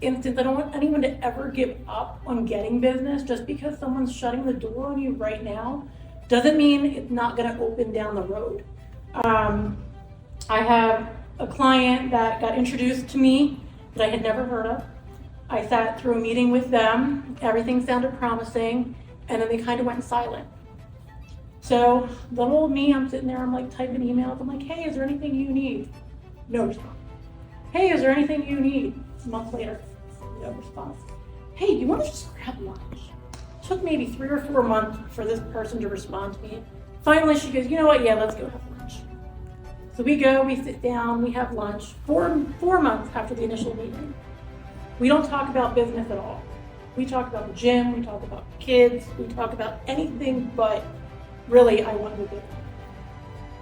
instance, I don't want anyone to ever give up on getting business. Just because someone's shutting the door on you right now doesn't mean it's not going to open down the road. I have a client that got introduced to me that I had never heard of. I sat through a meeting with them, everything sounded promising, and then they kind of went silent. So little old me, I'm sitting there, I'm like typing emails, I'm like, hey, is there anything you need? No response. Hey, is there anything you need? A month later, no response. Hey, you want to just grab lunch? Took maybe 3 or 4 months for this person to respond to me. Finally, she goes, you know what, yeah, let's go have lunch. So we go, we sit down, we have lunch, four months after the initial meeting. We don't talk about business at all. We talk about the gym, we talk about kids, we talk about anything but really I want to do.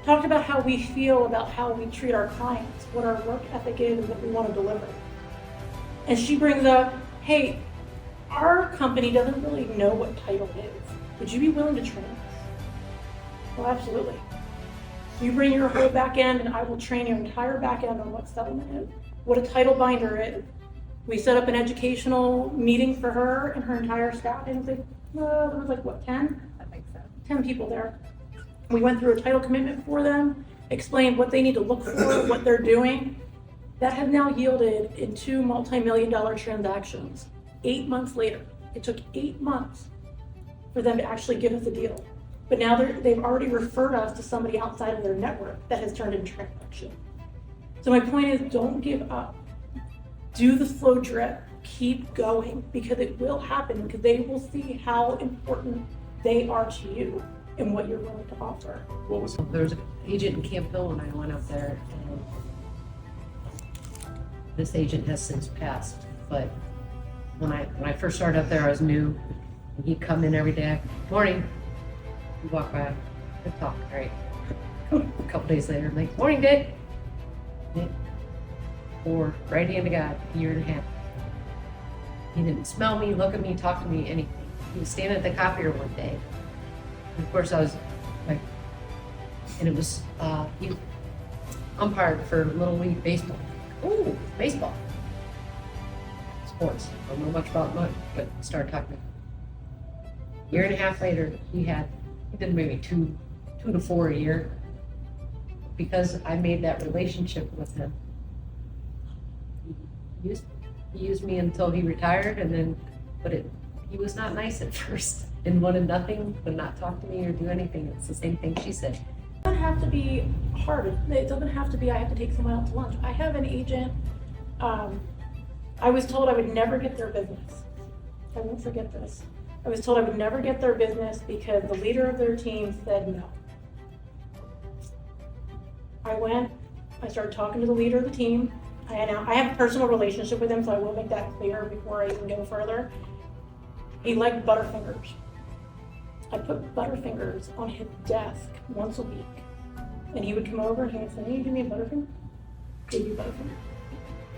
Talked about how we feel about how we treat our clients, what our work ethic is, and what we want to deliver. And she brings up, hey, our company doesn't really know what title is. Would you be willing to train us? Well, absolutely. You bring your whole back end and I will train your entire back end on what settlement is, what a title binder is. We set up an educational meeting for her and her entire staff, and there was like, what, 10? I think so. 10 people there. We went through a title commitment for them, explained what they need to look for, what they're doing. That has now yielded in 2 multi-million-dollar transactions. 8 months later. It took 8 months for them to actually give us a deal. But now they've already referred us to somebody outside of their network that has turned into transaction. So my point is, don't give up. Do the slow drip. Keep going, because it will happen, because they will see how important they are to you and what you're willing to offer. What was There was an agent in Campbell and I went up there, and this agent has since passed. But when I first started up there, I was new. And he'd come in every day. Morning. He'd walk by. Good talk, right? A couple days later, I'm like, morning, Dick. Or right hand to God, 1.5 years. He didn't smell me, look at me, talk to me, anything. He was standing at the copier one day. And of course, I was like, and it was, he umpired for Little League Baseball. Ooh, baseball. Sports. I don't know much about much, but started talking. 1.5 years later, he did maybe two to 4 a year. Because I made that relationship with him. He used me until he retired, and then, he was not nice at first and wanted nothing, would not talk to me or do anything. It's the same thing she said. It doesn't have to be hard. It doesn't have to be I have to take someone out to lunch. I have an agent, I was told I would never get their business. I won't forget this. I was told I would never get their business because the leader of their team said no. I started talking to the leader of the team. I have a personal relationship with him, so I will make that clear before I even go further. He liked Butterfingers. I put Butterfingers on his desk once a week. And he would come over and he would say, hey, give me a Butterfinger. Give you Butterfinger.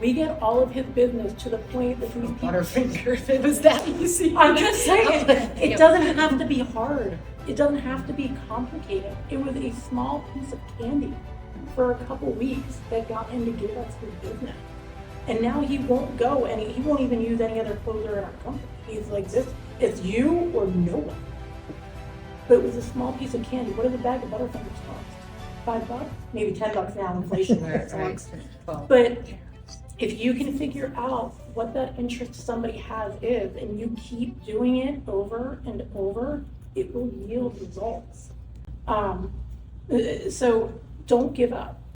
We get all of his business to the point that these people... Butterfinger, if it was that easy. I'm just saying, it doesn't have to be hard. It doesn't have to be complicated. It was a small piece of candy for a couple weeks that got him to give us his business. And now he won't go he won't even use any other closer in our company. He's like, this, it's you or no one. But it was a small piece of candy. What does a bag of Butterfingers cost? $5? Maybe $10 now, inflation. Right. But if you can figure out what that interest somebody has is, and you keep doing it over and over, it will yield results. So don't give up.